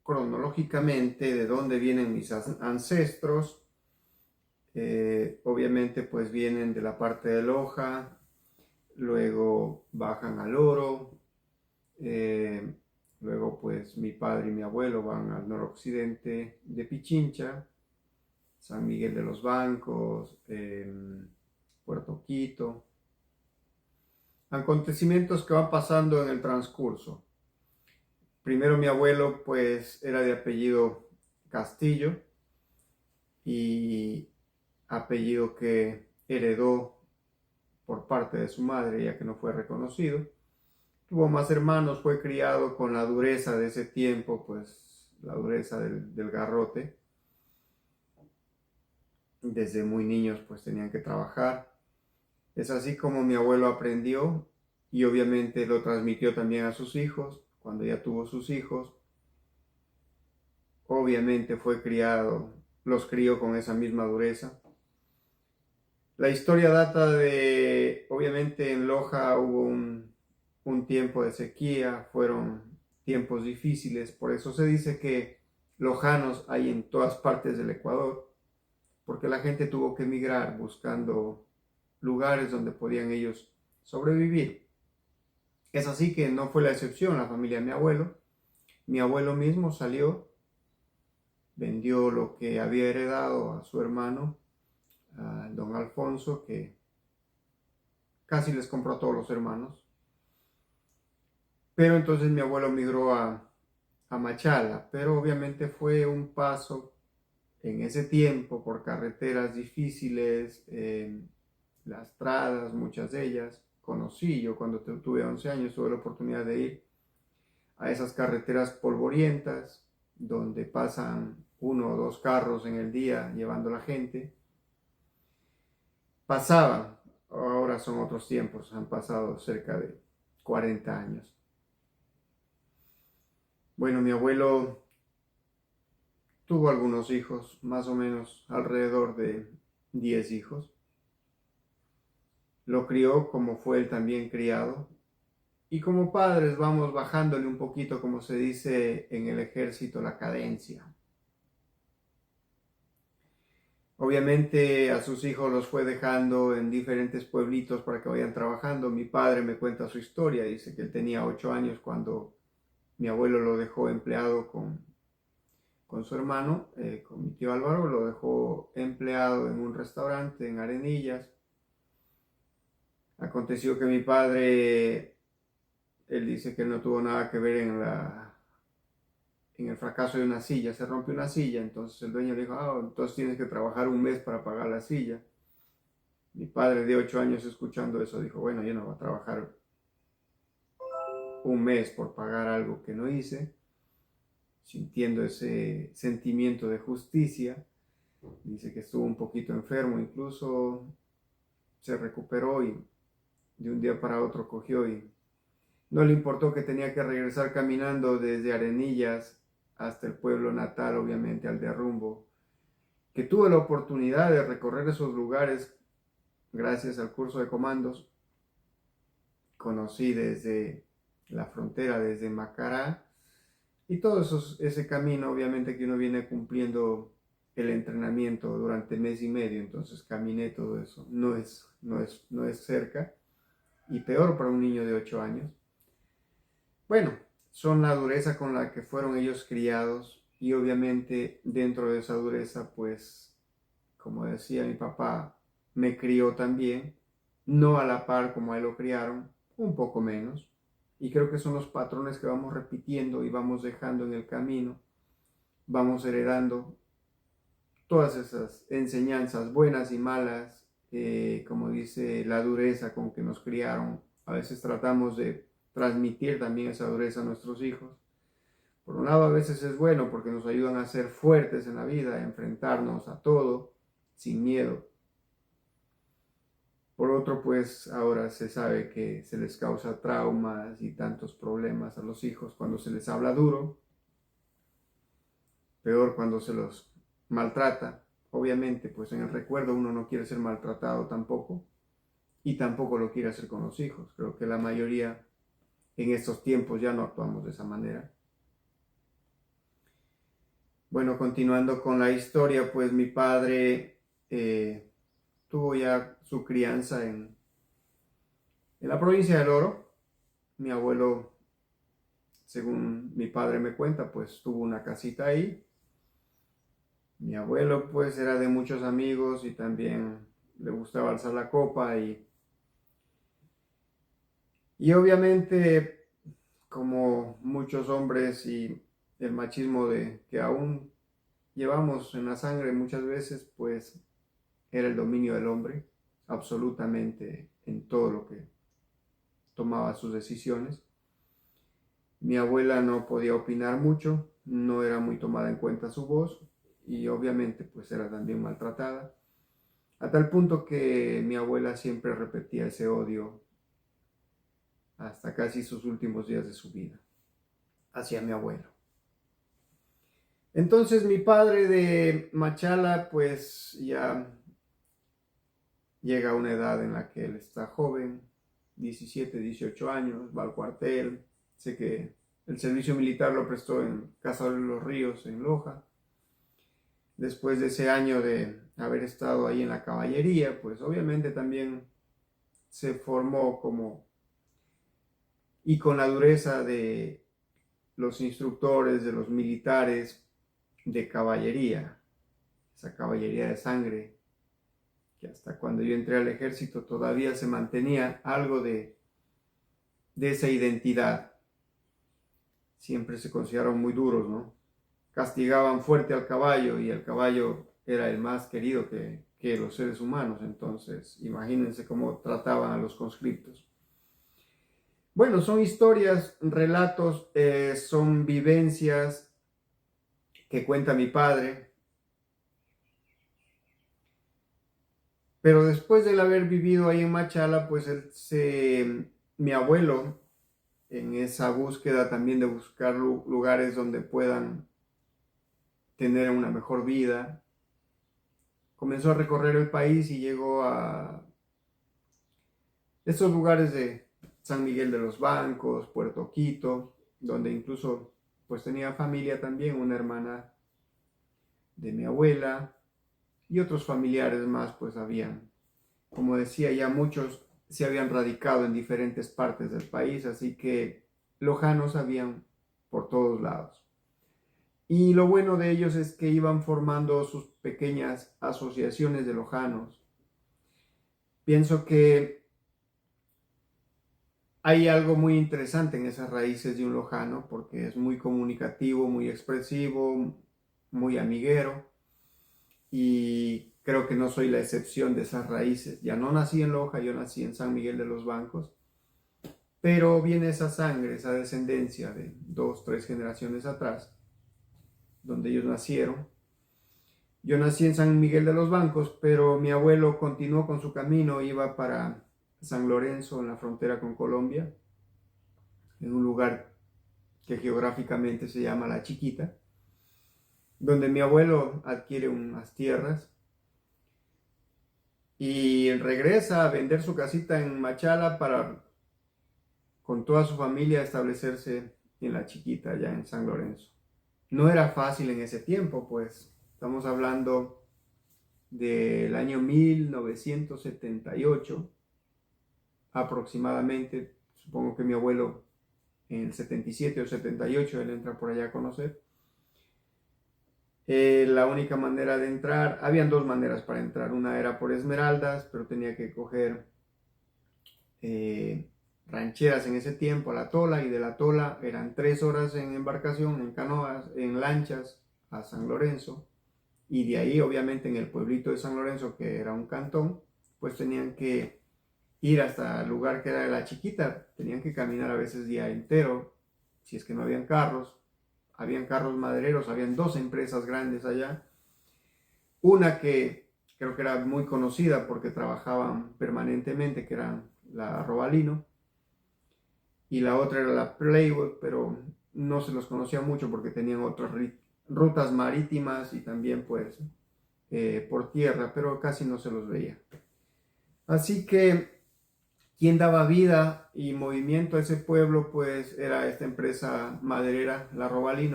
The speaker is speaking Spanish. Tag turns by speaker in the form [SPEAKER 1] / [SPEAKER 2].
[SPEAKER 1] cronológicamente de dónde vienen mis ancestros. Obviamente pues vienen de la parte de Loja, luego bajan al Oro, eh, luego pues mi padre y mi abuelo van al noroccidente de Pichincha, San Miguel de los Bancos, Puerto Quito. Acontecimientos que van pasando en el transcurso. Primero mi abuelo pues era de apellido Castillo y apellido que heredó por parte de su madre ya que no fue reconocido. Tuvo más hermanos, fue criado con la dureza de ese tiempo, pues la dureza del garrote. Desde muy niños pues tenían que trabajar. Es así como mi abuelo aprendió y obviamente lo transmitió también a sus hijos. Cuando ya tuvo sus hijos, obviamente fue criado, los crió con esa misma dureza. La historia data de, obviamente en Loja hubo un tiempo de sequía, fueron tiempos difíciles, por eso se dice que lojanos hay en todas partes del Ecuador, porque la gente tuvo que emigrar buscando lugares donde podían ellos sobrevivir. Es así que no fue la excepción la familia de mi abuelo. Mi abuelo mismo salió, vendió lo que había heredado a su hermano, a don Alfonso, que casi les compró a todos los hermanos. Pero entonces mi abuelo migró a Machala, pero obviamente fue un paso en ese tiempo por carreteras difíciles, lastradas, muchas de ellas. Conocí yo cuando tuve 11 años, tuve la oportunidad de ir a esas carreteras polvorientas, donde pasan uno o dos carros en el día llevando a la gente. Pasaban, ahora son otros tiempos, han pasado cerca de 40 años. Bueno, mi abuelo tuvo algunos hijos, más o menos alrededor de 10 hijos. Lo crió como fue él también criado. Y como padres vamos bajándole un poquito, como se dice en el ejército, la cadencia. Obviamente a sus hijos los fue dejando en diferentes pueblitos para que vayan trabajando. Mi padre me cuenta su historia, dice que él tenía 8 años cuando mi abuelo lo dejó empleado con su hermano, con mi tío Álvaro, lo dejó empleado en un restaurante en Arenillas. Aconteció que mi padre, él dice que no tuvo nada que ver en el fracaso de una silla, se rompe una silla, entonces el dueño le dijo, entonces tienes que trabajar un mes para pagar la silla. Mi padre de 8 años escuchando eso dijo, bueno, yo no voy a trabajar un mes por pagar algo que no hice, sintiendo ese sentimiento de justicia. Dice que estuvo un poquito enfermo, incluso se recuperó y de un día para otro cogió y no le importó que tenía que regresar caminando desde Arenillas hasta el pueblo natal, obviamente al derrumbo, que tuve la oportunidad de recorrer esos lugares gracias al curso de comandos. Conocí desde la frontera, desde Macará, y todo ese camino, obviamente que uno viene cumpliendo el entrenamiento durante mes y medio, entonces caminé todo eso. No es cerca, y peor para un niño de 8 años. Bueno, son la dureza con la que fueron ellos criados, y obviamente dentro de esa dureza, pues, como decía mi papá, me crió también, no a la par como a él lo criaron, un poco menos. Y creo que son los patrones que vamos repitiendo y vamos dejando en el camino, vamos heredando todas esas enseñanzas buenas y malas, como dice, la dureza con que nos criaron. A veces tratamos de transmitir también esa dureza a nuestros hijos. Por un lado, a veces es bueno porque nos ayudan a ser fuertes en la vida, a enfrentarnos a todo sin miedo. Por otro, pues ahora se sabe que se les causa traumas y tantos problemas a los hijos cuando se les habla duro, peor cuando se los maltrata. Obviamente, pues en el recuerdo uno no quiere ser maltratado tampoco y tampoco lo quiere hacer con los hijos. Creo que la mayoría en estos tiempos ya no actuamos de esa manera. Bueno, continuando con la historia, pues mi padre tuvo ya su crianza en la provincia del Oro. Mi abuelo, según mi padre me cuenta, pues tuvo una casita ahí. Mi abuelo pues era de muchos amigos y también le gustaba alzar la copa y obviamente como muchos hombres y el machismo que aún llevamos en la sangre muchas veces, pues era el dominio del hombre absolutamente en todo lo que tomaba sus decisiones. Mi abuela no podía opinar mucho, no era muy tomada en cuenta su voz y obviamente pues era también maltratada, a tal punto que mi abuela siempre repetía ese odio hasta casi sus últimos días de su vida hacia mi abuelo. Entonces mi padre de Machala pues ya llega a una edad en la que él está joven, 17, 18 años, va al cuartel. Sé que el servicio militar lo prestó en Casa de los Ríos, en Loja. Después de ese año de haber estado ahí en la caballería, pues obviamente también se formó como, y con la dureza de los instructores, de los militares de caballería, esa caballería de sangre, que hasta cuando yo entré al ejército todavía se mantenía algo de esa identidad. Siempre se consideraron muy duros, ¿no? Castigaban fuerte al caballo y el caballo era el más querido que los seres humanos. Entonces, imagínense cómo trataban a los conscriptos. Bueno, son historias, relatos, son vivencias que cuenta mi padre. Pero después de haber vivido ahí en Machala, pues mi abuelo, en esa búsqueda también de buscar lugares donde puedan tener una mejor vida, comenzó a recorrer el país y llegó a estos lugares de San Miguel de los Bancos, Puerto Quito, donde incluso pues tenía familia también, una hermana de mi abuela y otros familiares más pues habían. Como decía, ya muchos se habían radicado en diferentes partes del país, así que lojanos habían por todos lados. Y lo bueno de ellos es que iban formando sus pequeñas asociaciones de lojanos. Pienso que hay algo muy interesante en esas raíces de un lojano, porque es muy comunicativo, muy expresivo, muy amiguero, y creo que no soy la excepción de esas raíces. Ya no nací en Loja, yo nací en San Miguel de los Bancos, pero viene esa sangre, esa descendencia de 2, 3 generaciones atrás, donde ellos nacieron. Yo nací en San Miguel de los Bancos, pero mi abuelo continuó con su camino, iba para San Lorenzo, en la frontera con Colombia, en un lugar que geográficamente se llama La Chiquita, donde mi abuelo adquiere unas tierras y regresa a vender su casita en Machala para, con toda su familia, establecerse en La Chiquita, allá en San Lorenzo. No era fácil en ese tiempo, pues estamos hablando del año 1978 aproximadamente. Supongo que mi abuelo en el 77 o 78, él entra por allá a conocer. La única manera de entrar, habían dos maneras para entrar. Una era por Esmeraldas, pero tenía que coger rancheras en ese tiempo a la Tola, y de la Tola eran 3 horas en embarcación, en canoas, en lanchas a San Lorenzo, y de ahí obviamente en el pueblito de San Lorenzo, que era un cantón, pues tenían que ir hasta el lugar que era de La Chiquita, tenían que caminar a veces día entero, si es que no habían carros. Habían carros madereros, habían 2 empresas grandes allá, una que creo que era muy conocida porque trabajaban permanentemente, que era la Robalino, y la otra era la Playwood, pero no se los conocía mucho porque tenían otras rutas marítimas y también pues por tierra, pero casi no se los veía. Así que quien daba vida y movimiento a ese pueblo pues era esta empresa maderera, la Robalino.